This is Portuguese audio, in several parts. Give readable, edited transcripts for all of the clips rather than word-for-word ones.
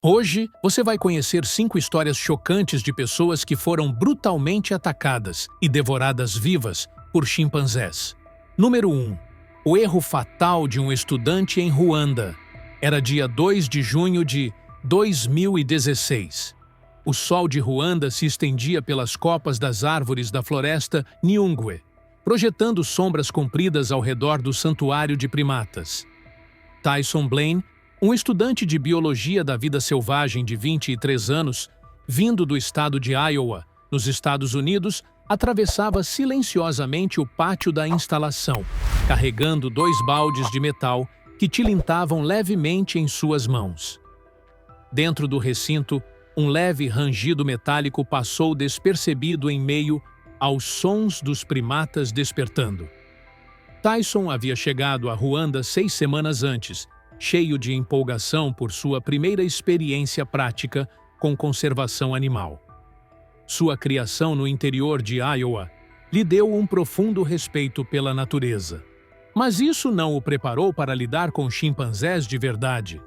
Hoje, você vai conhecer 5 histórias chocantes de pessoas que foram brutalmente atacadas e devoradas vivas por chimpanzés. Número 1. O erro fatal de um estudante em Ruanda. Era dia 2 de junho de 2016. O sol de Ruanda se estendia pelas copas das árvores da floresta Nyungwe, projetando sombras compridas ao redor do santuário de primatas. Tyson Blaine, um estudante de biologia da vida selvagem de 23 anos, vindo do estado de Iowa, nos Estados Unidos, atravessava silenciosamente o pátio da instalação, carregando 2 baldes de metal que tilintavam levemente em suas mãos. Dentro do recinto, um leve rangido metálico passou despercebido em meio aos sons dos primatas despertando. Tyson havia chegado a Ruanda 6 semanas antes, cheio de empolgação por sua primeira experiência prática com conservação animal. Sua criação no interior de Iowa lhe deu um profundo respeito pela natureza. Mas isso não o preparou para lidar com chimpanzés de verdade.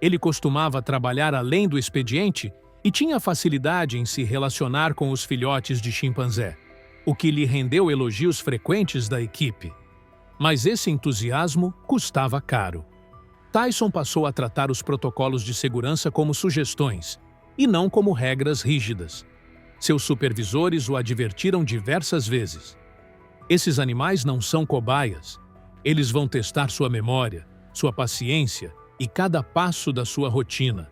Ele costumava trabalhar além do expediente e tinha facilidade em se relacionar com os filhotes de chimpanzé, o que lhe rendeu elogios frequentes da equipe. Mas esse entusiasmo custava caro. Tyson passou a tratar os protocolos de segurança como sugestões, e não como regras rígidas. Seus supervisores o advertiram diversas vezes. Esses animais não são cobaias. Eles vão testar sua memória, sua paciência e cada passo da sua rotina.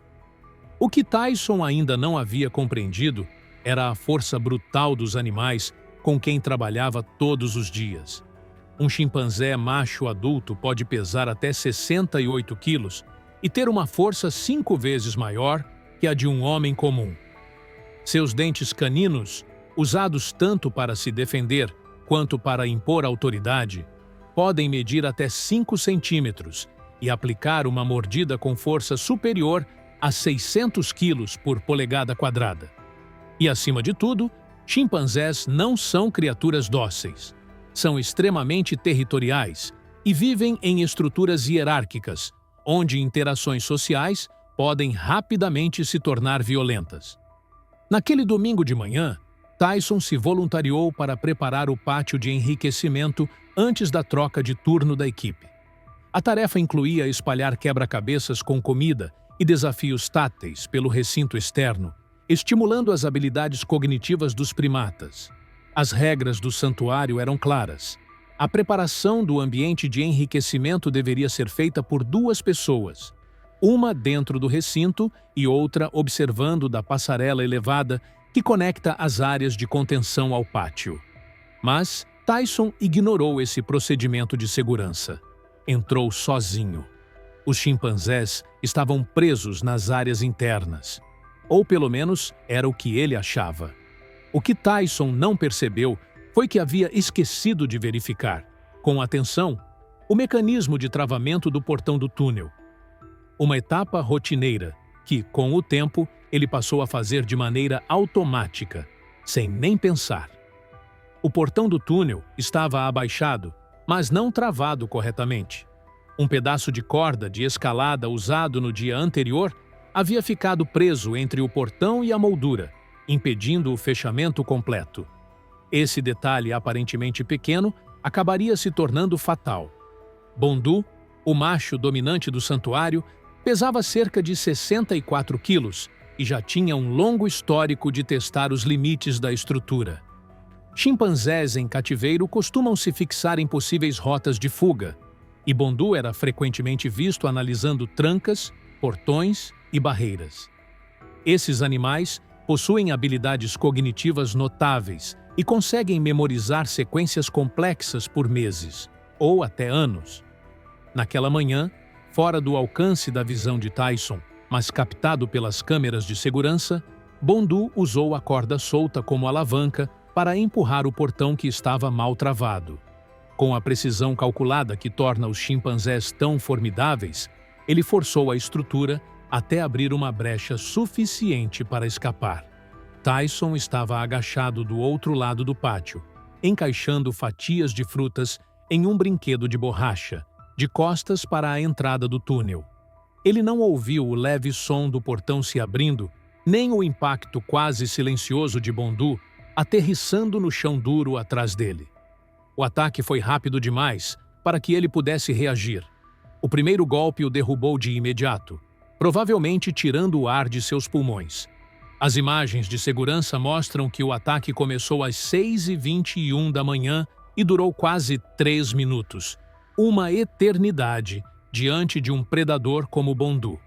O que Tyson ainda não havia compreendido era a força brutal dos animais com quem trabalhava todos os dias. Um chimpanzé macho adulto pode pesar até 68 quilos e ter uma força 5 vezes maior que a de um homem comum. Seus dentes caninos, usados tanto para se defender quanto para impor autoridade, podem medir até 5 centímetros e aplicar uma mordida com força superior a 600 quilos por polegada quadrada. E, acima de tudo, chimpanzés não são criaturas dóceis. São extremamente territoriais e vivem em estruturas hierárquicas, onde interações sociais podem rapidamente se tornar violentas. Naquele domingo de manhã, Tyson se voluntariou para preparar o pátio de enriquecimento antes da troca de turno da equipe. A tarefa incluía espalhar quebra-cabeças com comida e desafios táteis pelo recinto externo, estimulando as habilidades cognitivas dos primatas. As regras do santuário eram claras. A preparação do ambiente de enriquecimento deveria ser feita por 2 pessoas, uma dentro do recinto e outra observando da passarela elevada que conecta as áreas de contenção ao pátio. Mas Tyson ignorou esse procedimento de segurança. Entrou sozinho. Os chimpanzés estavam presos nas áreas internas. Ou pelo menos era o que ele achava. O que Tyson não percebeu foi que havia esquecido de verificar, com atenção, o mecanismo de travamento do portão do túnel. Uma etapa rotineira que, com o tempo, ele passou a fazer de maneira automática, sem nem pensar. O portão do túnel estava abaixado, mas não travado corretamente. Um pedaço de corda de escalada usado no dia anterior havia ficado preso entre o portão e a moldura, impedindo o fechamento completo. Esse detalhe aparentemente pequeno acabaria se tornando fatal. Bondu, o macho dominante do santuário, pesava cerca de 64 quilos e já tinha um longo histórico de testar os limites da estrutura. Chimpanzés em cativeiro costumam se fixar em possíveis rotas de fuga, e Bondu era frequentemente visto analisando trancas, portões e barreiras. Esses animais possuem habilidades cognitivas notáveis e conseguem memorizar sequências complexas por meses, ou até anos. Naquela manhã, fora do alcance da visão de Tyson, mas captado pelas câmeras de segurança, Bondu usou a corda solta como alavanca para empurrar o portão que estava mal travado. Com a precisão calculada que torna os chimpanzés tão formidáveis, ele forçou a estrutura até abrir uma brecha suficiente para escapar. Tyson estava agachado do outro lado do pátio, encaixando fatias de frutas em um brinquedo de borracha, de costas para a entrada do túnel. Ele não ouviu o leve som do portão se abrindo, nem o impacto quase silencioso de Bondu aterrissando no chão duro atrás dele. O ataque foi rápido demais para que ele pudesse reagir. O primeiro golpe o derrubou de imediato, provavelmente tirando o ar de seus pulmões. As imagens de segurança mostram que o ataque começou às 6h21 da manhã e durou quase 3 minutos, uma eternidade diante de um predador como Bondu.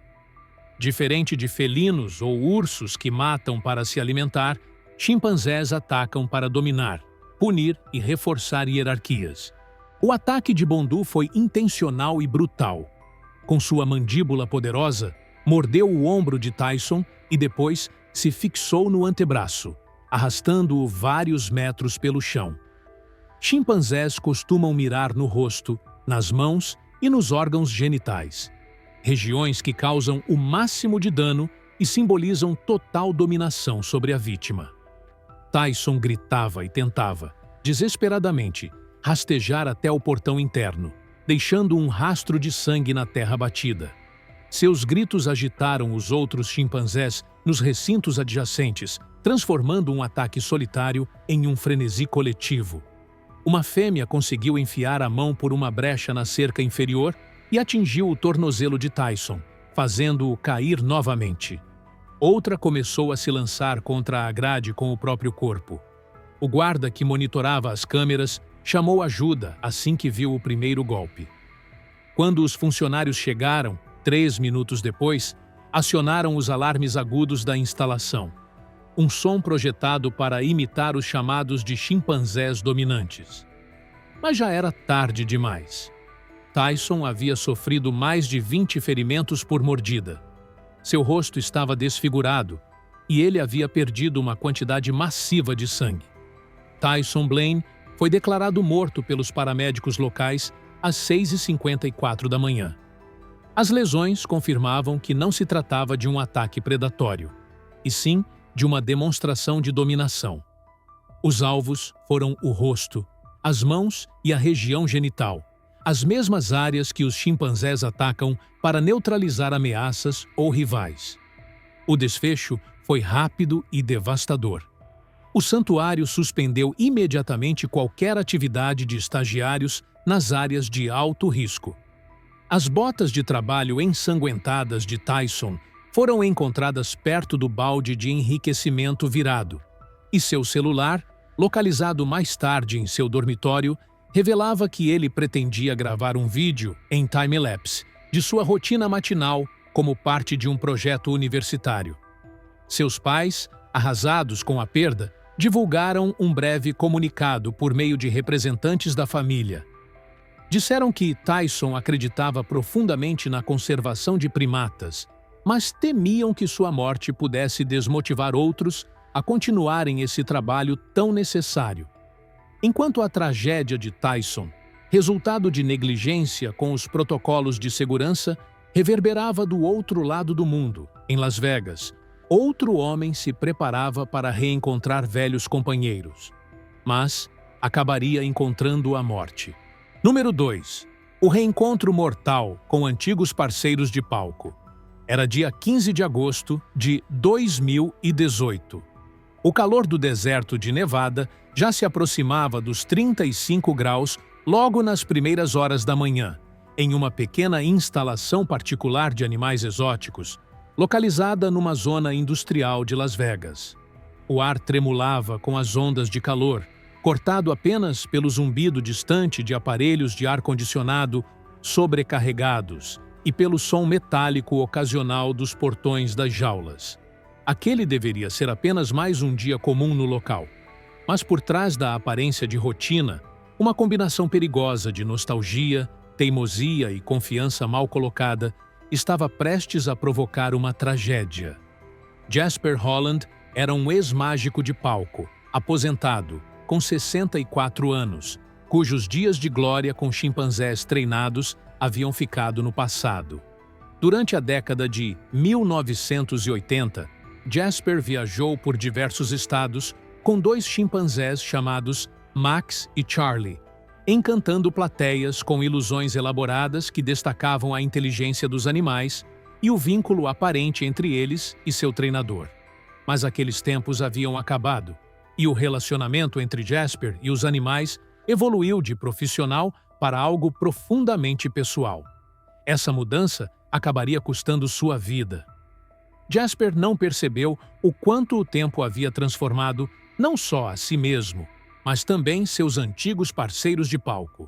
Diferente de felinos ou ursos que matam para se alimentar, chimpanzés atacam para dominar, punir e reforçar hierarquias. O ataque de Bondu foi intencional e brutal. Com sua mandíbula poderosa, mordeu o ombro de Tyson e depois se fixou no antebraço, arrastando-o vários metros pelo chão. Chimpanzés costumam mirar no rosto, nas mãos e nos órgãos genitais, regiões que causam o máximo de dano e simbolizam total dominação sobre a vítima. Tyson gritava e tentava, desesperadamente, rastejar até o portão interno, deixando um rastro de sangue na terra batida. Seus gritos agitaram os outros chimpanzés nos recintos adjacentes, transformando um ataque solitário em um frenesi coletivo. Uma fêmea conseguiu enfiar a mão por uma brecha na cerca inferior e atingiu o tornozelo de Tyson, fazendo-o cair novamente. Outra começou a se lançar contra a grade com o próprio corpo. O guarda que monitorava as câmeras chamou ajuda assim que viu o primeiro golpe. Quando os funcionários chegaram, 3 minutos depois, acionaram os alarmes agudos da instalação. Um som projetado para imitar os chamados de chimpanzés dominantes. Mas já era tarde demais. Tyson havia sofrido mais de 20 ferimentos por mordida. Seu rosto estava desfigurado e ele havia perdido uma quantidade massiva de sangue. Tyson Blaine foi declarado morto pelos paramédicos locais às 6h54 da manhã. As lesões confirmavam que não se tratava de um ataque predatório, e sim de uma demonstração de dominação. Os alvos foram o rosto, as mãos e a região genital, as mesmas áreas que os chimpanzés atacam para neutralizar ameaças ou rivais. O desfecho foi rápido e devastador. O santuário suspendeu imediatamente qualquer atividade de estagiários nas áreas de alto risco. As botas de trabalho ensanguentadas de Tyson foram encontradas perto do balde de enriquecimento virado, e seu celular, localizado mais tarde em seu dormitório, revelava que ele pretendia gravar um vídeo em time-lapse de sua rotina matinal como parte de um projeto universitário. Seus pais, arrasados com a perda, divulgaram um breve comunicado por meio de representantes da família. Disseram que Tyson acreditava profundamente na conservação de primatas, mas temiam que sua morte pudesse desmotivar outros a continuarem esse trabalho tão necessário. Enquanto a tragédia de Tyson, resultado de negligência com os protocolos de segurança, reverberava do outro lado do mundo, em Las Vegas, outro homem se preparava para reencontrar velhos companheiros, mas acabaria encontrando a morte. Número 2. O reencontro mortal com antigos parceiros de palco. Era dia 15 de agosto de 2018. O calor do deserto de Nevada já se aproximava dos 35 graus logo nas primeiras horas da manhã, em uma pequena instalação particular de animais exóticos, localizada numa zona industrial de Las Vegas. O ar tremulava com as ondas de calor, cortado apenas pelo zumbido distante de aparelhos de ar-condicionado sobrecarregados e pelo som metálico ocasional dos portões das jaulas. Aquele deveria ser apenas mais um dia comum no local, mas por trás da aparência de rotina, uma combinação perigosa de nostalgia, teimosia e confiança mal colocada estava prestes a provocar uma tragédia. Jasper Holland era um ex-mágico de palco, aposentado, com 64 anos, cujos dias de glória com chimpanzés treinados haviam ficado no passado. Durante a década de 1980, Jasper viajou por diversos estados com 2 chimpanzés chamados Max e Charlie, encantando plateias com ilusões elaboradas que destacavam a inteligência dos animais, e o vínculo aparente entre eles e seu treinador. Mas aqueles tempos haviam acabado, e o relacionamento entre Jasper e os animais evoluiu de profissional para algo profundamente pessoal. Essa mudança acabaria custando sua vida. Jasper não percebeu o quanto o tempo havia transformado não só a si mesmo, mas também seus antigos parceiros de palco.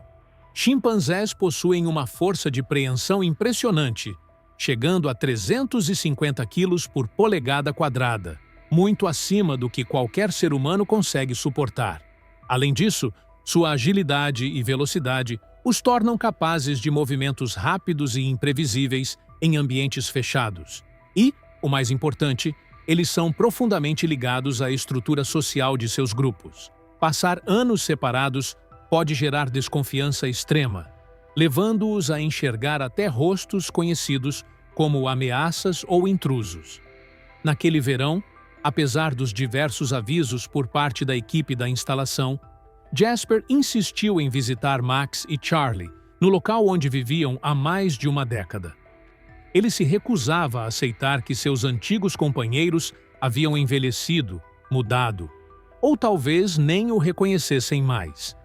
Chimpanzés possuem uma força de preensão impressionante, chegando a 350 quilos por polegada quadrada, muito acima do que qualquer ser humano consegue suportar. Além disso, sua agilidade e velocidade os tornam capazes de movimentos rápidos e imprevisíveis em ambientes fechados. E, o mais importante, eles são profundamente ligados à estrutura social de seus grupos. Passar anos separados pode gerar desconfiança extrema, levando-os a enxergar até rostos conhecidos como ameaças ou intrusos. Naquele verão, apesar dos diversos avisos por parte da equipe da instalação, Jasper insistiu em visitar Max e Charlie, no local onde viviam há mais de uma década. Ele se recusava a aceitar que seus antigos companheiros haviam envelhecido, mudado, ou talvez nem o reconhecessem mais.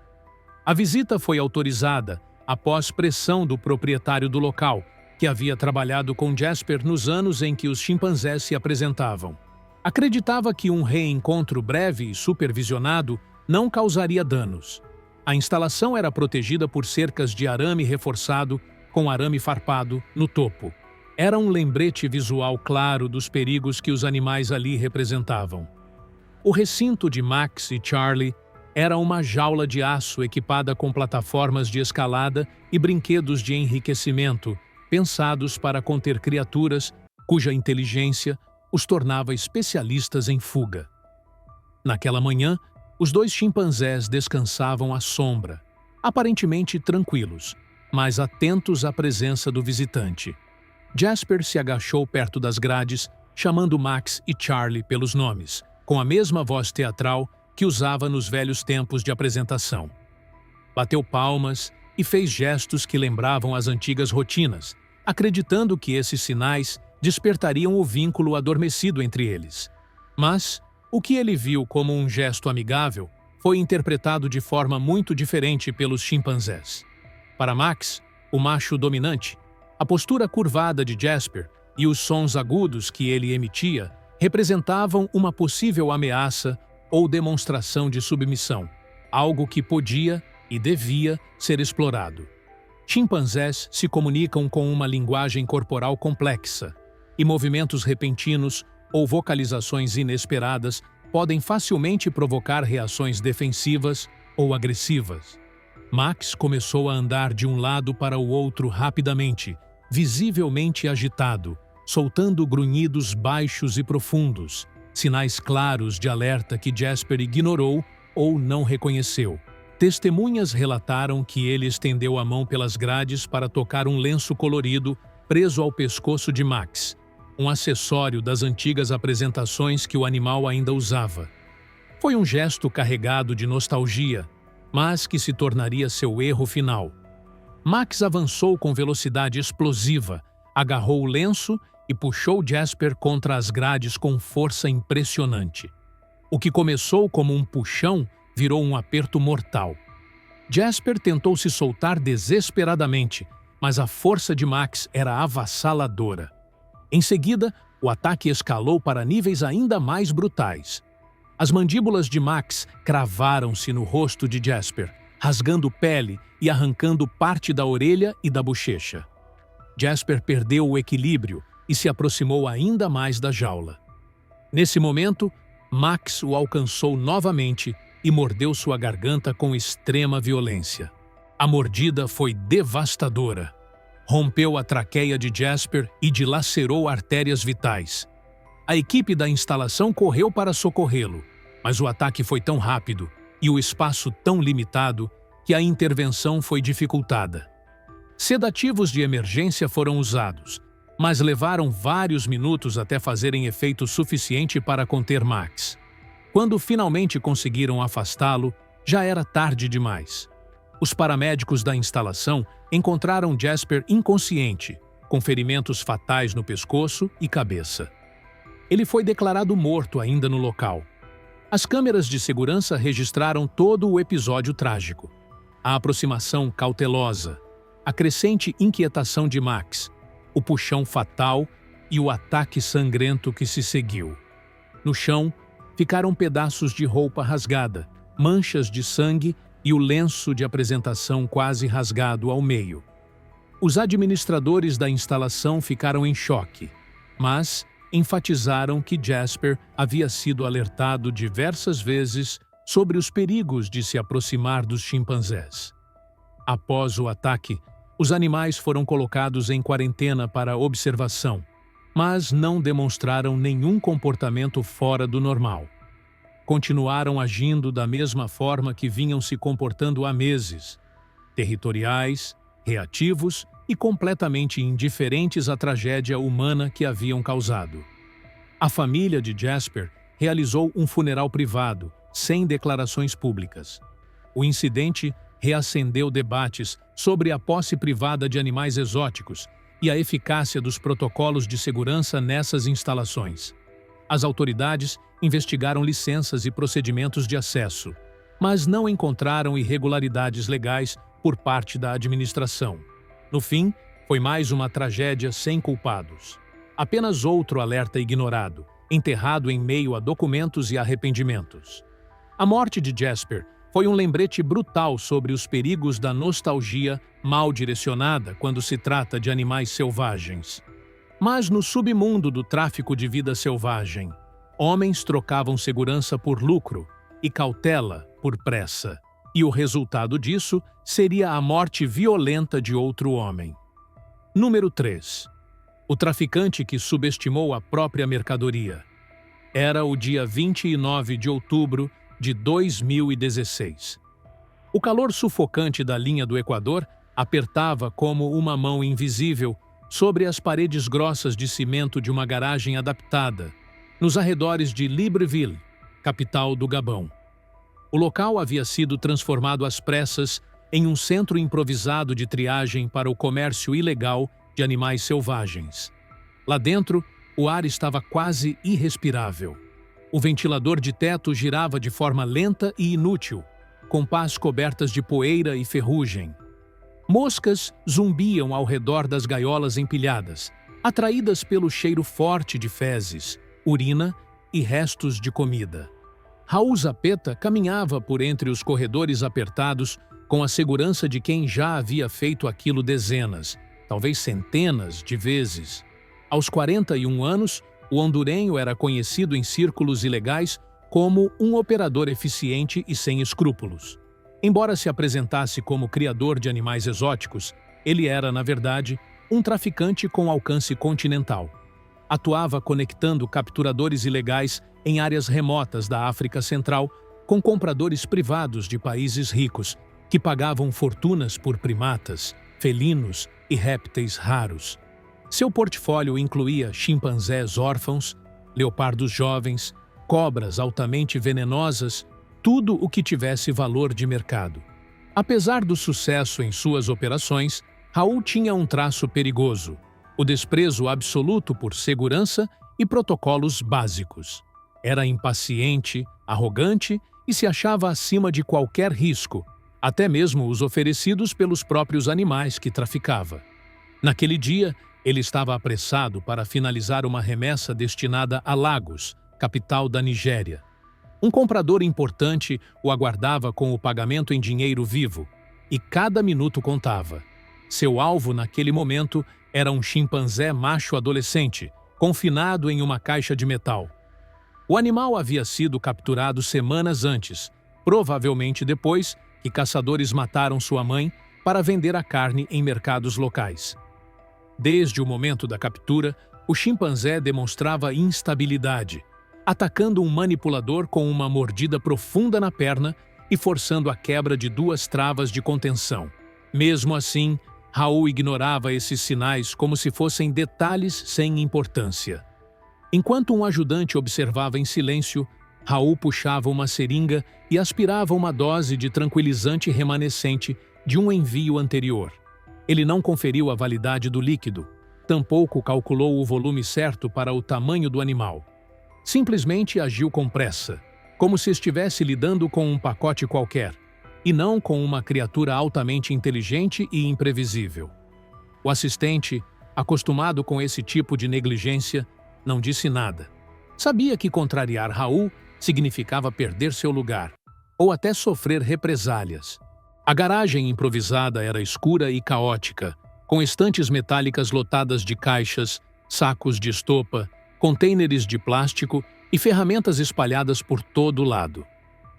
A visita foi autorizada após pressão do proprietário do local, que havia trabalhado com Jasper nos anos em que os chimpanzés se apresentavam. Acreditava que um reencontro breve e supervisionado não causaria danos. A instalação era protegida por cercas de arame reforçado com arame farpado no topo. Era um lembrete visual claro dos perigos que os animais ali representavam. O recinto de Max e Charlie era uma jaula de aço equipada com plataformas de escalada e brinquedos de enriquecimento, pensados para conter criaturas cuja inteligência os tornava especialistas em fuga. Naquela manhã, os dois chimpanzés descansavam à sombra, aparentemente tranquilos, mas atentos à presença do visitante. Jasper se agachou perto das grades, chamando Max e Charlie pelos nomes, com a mesma voz teatral que usava nos velhos tempos de apresentação. Bateu palmas e fez gestos que lembravam as antigas rotinas, acreditando que esses sinais despertariam o vínculo adormecido entre eles. Mas o que ele viu como um gesto amigável foi interpretado de forma muito diferente pelos chimpanzés. Para Max, o macho dominante, a postura curvada de Jasper e os sons agudos que ele emitia representavam uma possível ameaça ou demonstração de submissão, algo que podia e devia ser explorado. Chimpanzés se comunicam com uma linguagem corporal complexa, e movimentos repentinos ou vocalizações inesperadas podem facilmente provocar reações defensivas ou agressivas. Max começou a andar de um lado para o outro rapidamente, visivelmente agitado, soltando grunhidos baixos e profundos, sinais claros de alerta que Jasper ignorou ou não reconheceu. Testemunhas relataram que ele estendeu a mão pelas grades para tocar um lenço colorido preso ao pescoço de Max, um acessório das antigas apresentações que o animal ainda usava. Foi um gesto carregado de nostalgia, mas que se tornaria seu erro final. Max avançou com velocidade explosiva, agarrou o lenço e puxou Jasper contra as grades com força impressionante. O que começou como um puxão virou um aperto mortal. Jasper tentou se soltar desesperadamente, mas a força de Max era avassaladora. Em seguida, o ataque escalou para níveis ainda mais brutais. As mandíbulas de Max cravaram-se no rosto de Jasper, rasgando pele e arrancando parte da orelha e da bochecha. Jasper perdeu o equilíbrio e se aproximou ainda mais da jaula. Nesse momento, Max o alcançou novamente e mordeu sua garganta com extrema violência. A mordida foi devastadora. Rompeu a traqueia de Jasper e dilacerou artérias vitais. A equipe da instalação correu para socorrê-lo, mas o ataque foi tão rápido e o espaço tão limitado que a intervenção foi dificultada. Sedativos de emergência foram usados, mas levaram vários minutos até fazerem efeito suficiente para conter Max. Quando finalmente conseguiram afastá-lo, já era tarde demais. Os paramédicos da instalação encontraram Jasper inconsciente, com ferimentos fatais no pescoço e cabeça. Ele foi declarado morto ainda no local. As câmeras de segurança registraram todo o episódio trágico. A aproximação cautelosa, a crescente inquietação de Max, o puxão fatal e o ataque sangrento que se seguiu. No chão, ficaram pedaços de roupa rasgada, manchas de sangue e o lenço de apresentação quase rasgado ao meio. Os administradores da instalação ficaram em choque, mas enfatizaram que Jasper havia sido alertado diversas vezes sobre os perigos de se aproximar dos chimpanzés. Após o ataque, os animais foram colocados em quarentena para observação, mas não demonstraram nenhum comportamento fora do normal. Continuaram agindo da mesma forma que vinham se comportando há meses, territoriais, reativos e completamente indiferentes à tragédia humana que haviam causado. A família de Jasper realizou um funeral privado, sem declarações públicas. O incidente reacendeu debates sobre a posse privada de animais exóticos e a eficácia dos protocolos de segurança nessas instalações. As autoridades investigaram licenças e procedimentos de acesso, mas não encontraram irregularidades legais por parte da administração. No fim, foi mais uma tragédia sem culpados. Apenas outro alerta ignorado, enterrado em meio a documentos e arrependimentos. A morte de Jasper foi um lembrete brutal sobre os perigos da nostalgia mal direcionada quando se trata de animais selvagens. Mas no submundo do tráfico de vida selvagem, homens trocavam segurança por lucro e cautela por pressa. E o resultado disso seria a morte violenta de outro homem. Número 3. O traficante que subestimou a própria mercadoria. Era o dia 29 de outubro de 2016. O calor sufocante da linha do Equador apertava como uma mão invisível sobre as paredes grossas de cimento de uma garagem adaptada, nos arredores de Libreville, capital do Gabão. O local havia sido transformado às pressas em um centro improvisado de triagem para o comércio ilegal de animais selvagens. Lá dentro, o ar estava quase irrespirável. O ventilador de teto girava de forma lenta e inútil, com pás cobertas de poeira e ferrugem. Moscas zumbiam ao redor das gaiolas empilhadas, atraídas pelo cheiro forte de fezes, urina e restos de comida. Raul Zapeta caminhava por entre os corredores apertados com a segurança de quem já havia feito aquilo dezenas, talvez centenas de vezes. Aos 41 anos, o hondurenho era conhecido em círculos ilegais como um operador eficiente e sem escrúpulos. Embora se apresentasse como criador de animais exóticos, ele era, na verdade, um traficante com alcance continental. Atuava conectando capturadores ilegais em áreas remotas da África Central com compradores privados de países ricos que pagavam fortunas por primatas, felinos e répteis raros. Seu portfólio incluía chimpanzés órfãos, leopardos jovens, cobras altamente venenosas, tudo o que tivesse valor de mercado. Apesar do sucesso em suas operações, Raul tinha um traço perigoso: o desprezo absoluto por segurança e protocolos básicos. Era impaciente, arrogante e se achava acima de qualquer risco, até mesmo os oferecidos pelos próprios animais que traficava. Naquele dia, ele estava apressado para finalizar uma remessa destinada a Lagos, capital da Nigéria. Um comprador importante o aguardava com o pagamento em dinheiro vivo, e cada minuto contava. Seu alvo naquele momento era um chimpanzé macho adolescente, confinado em uma caixa de metal. O animal havia sido capturado semanas antes, provavelmente depois que caçadores mataram sua mãe para vender a carne em mercados locais. Desde o momento da captura, o chimpanzé demonstrava instabilidade, atacando um manipulador com uma mordida profunda na perna e forçando a quebra de 2 travas de contenção. Mesmo assim, Raul ignorava esses sinais como se fossem detalhes sem importância. Enquanto um ajudante observava em silêncio, Raul puxava uma seringa e aspirava uma dose de tranquilizante remanescente de um envio anterior. Ele não conferiu a validade do líquido, tampouco calculou o volume certo para o tamanho do animal. Simplesmente agiu com pressa, como se estivesse lidando com um pacote qualquer, e não com uma criatura altamente inteligente e imprevisível. O assistente, acostumado com esse tipo de negligência, não disse nada. Sabia que contrariar Raul significava perder seu lugar, ou até sofrer represálias. A garagem improvisada era escura e caótica, com estantes metálicas lotadas de caixas, sacos de estopa, contêineres de plástico e ferramentas espalhadas por todo lado.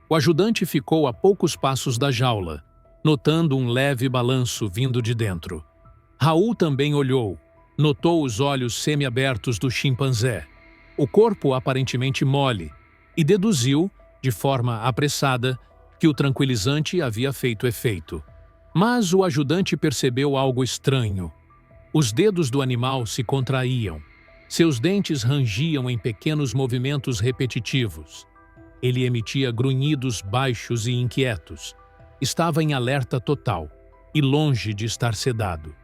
O ajudante ficou a poucos passos da jaula, notando um leve balanço vindo de dentro. Raul também olhou, notou os olhos semiabertos do chimpanzé, o corpo aparentemente mole, e deduziu, de forma apressada, que o tranquilizante havia feito efeito. Mas o ajudante percebeu algo estranho. Os dedos do animal se contraíam. Seus dentes rangiam em pequenos movimentos repetitivos. Ele emitia grunhidos baixos e inquietos. Estava em alerta total e longe de estar sedado.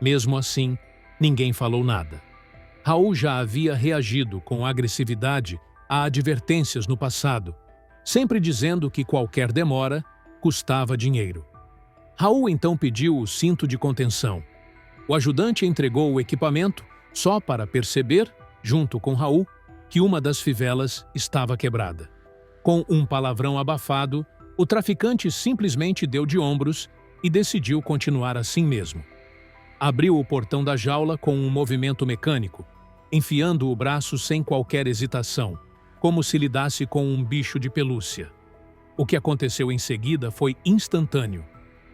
Mesmo assim, ninguém falou nada. Raul já havia reagido com agressividade a advertências no passado, sempre dizendo que qualquer demora custava dinheiro. Raul então pediu o cinto de contenção. O ajudante entregou o equipamento só para perceber, junto com Raul, que uma das fivelas estava quebrada. Com um palavrão abafado, o traficante simplesmente deu de ombros e decidiu continuar assim mesmo. Abriu o portão da jaula com um movimento mecânico, enfiando o braço sem qualquer hesitação, como se lidasse com um bicho de pelúcia. O que aconteceu em seguida foi instantâneo.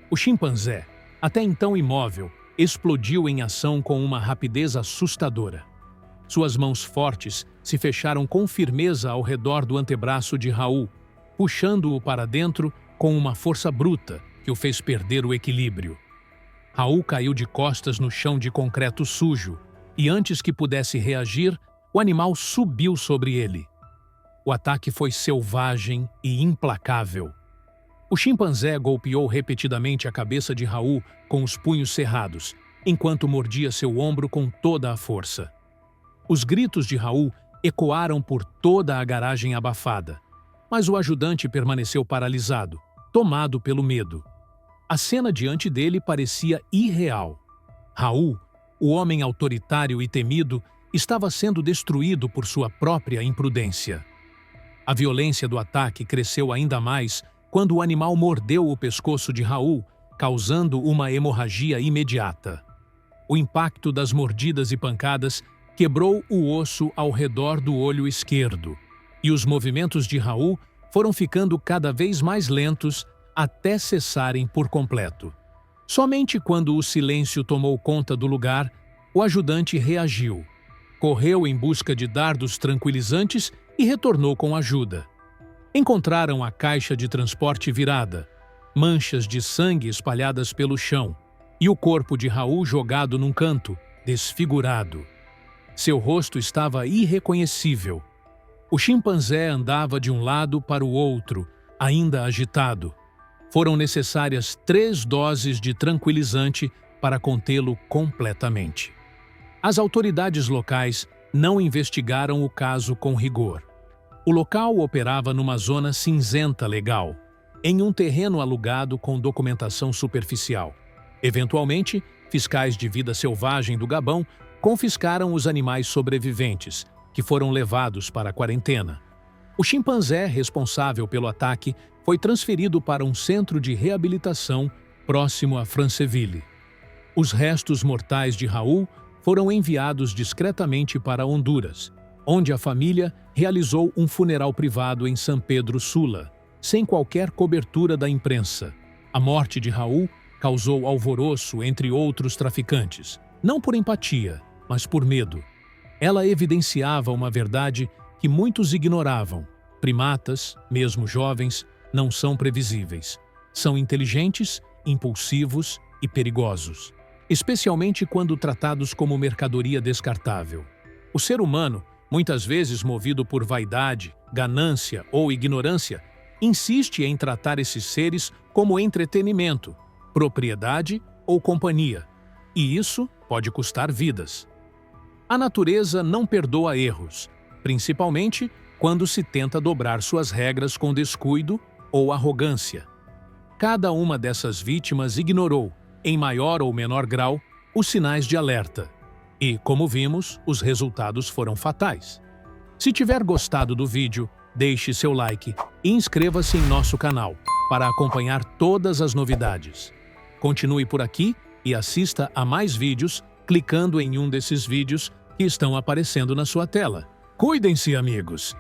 O chimpanzé, até então imóvel, explodiu em ação com uma rapidez assustadora. Suas mãos fortes se fecharam com firmeza ao redor do antebraço de Raul, puxando-o para dentro com uma força bruta que o fez perder o equilíbrio. Raul caiu de costas no chão de concreto sujo e, antes que pudesse reagir, o animal subiu sobre ele. O ataque foi selvagem e implacável. O chimpanzé golpeou repetidamente a cabeça de Raul com os punhos cerrados, enquanto mordia seu ombro com toda a força. Os gritos de Raul ecoaram por toda a garagem abafada, mas o ajudante permaneceu paralisado, tomado pelo medo. A cena diante dele parecia irreal. Raul, o homem autoritário e temido, estava sendo destruído por sua própria imprudência. A violência do ataque cresceu ainda mais quando o animal mordeu o pescoço de Raul, causando uma hemorragia imediata. O impacto das mordidas e pancadas quebrou o osso ao redor do olho esquerdo, e os movimentos de Raul foram ficando cada vez mais lentos até cessarem por completo. Somente quando o silêncio tomou conta do lugar, o ajudante reagiu. Correu em busca de dardos tranquilizantes e retornou com ajuda. Encontraram a caixa de transporte virada, manchas de sangue espalhadas pelo chão e o corpo de Raul jogado num canto, desfigurado. Seu rosto estava irreconhecível. O chimpanzé andava de um lado para o outro, ainda agitado. Foram necessárias 3 doses de tranquilizante para contê-lo completamente. As autoridades locais não investigaram o caso com rigor. O local operava numa zona cinzenta legal, em um terreno alugado com documentação superficial. Eventualmente, fiscais de vida selvagem do Gabão confiscaram os animais sobreviventes, que foram levados para a quarentena. O chimpanzé responsável pelo ataque foi transferido para um centro de reabilitação próximo a Franceville. Os restos mortais de Raul foram enviados discretamente para Honduras, onde a família realizou um funeral privado em San Pedro Sula, sem qualquer cobertura da imprensa. A morte de Raul causou alvoroço entre outros traficantes, não por empatia, mas por medo. Ela evidenciava uma verdade que muitos ignoravam. Primatas, mesmo jovens, não são previsíveis. São inteligentes, impulsivos e perigosos, especialmente quando tratados como mercadoria descartável. O ser humano, muitas vezes movido por vaidade, ganância ou ignorância, insiste em tratar esses seres como entretenimento, propriedade ou companhia. E isso pode custar vidas. A natureza não perdoa erros, principalmente quando se tenta dobrar suas regras com descuido ou arrogância. Cada uma dessas vítimas ignorou, em maior ou menor grau, os sinais de alerta. E, como vimos, os resultados foram fatais. Se tiver gostado do vídeo, deixe seu like e inscreva-se em nosso canal para acompanhar todas as novidades. Continue por aqui e assista a mais vídeos clicando em um desses vídeos que estão aparecendo na sua tela. Cuidem-se, amigos!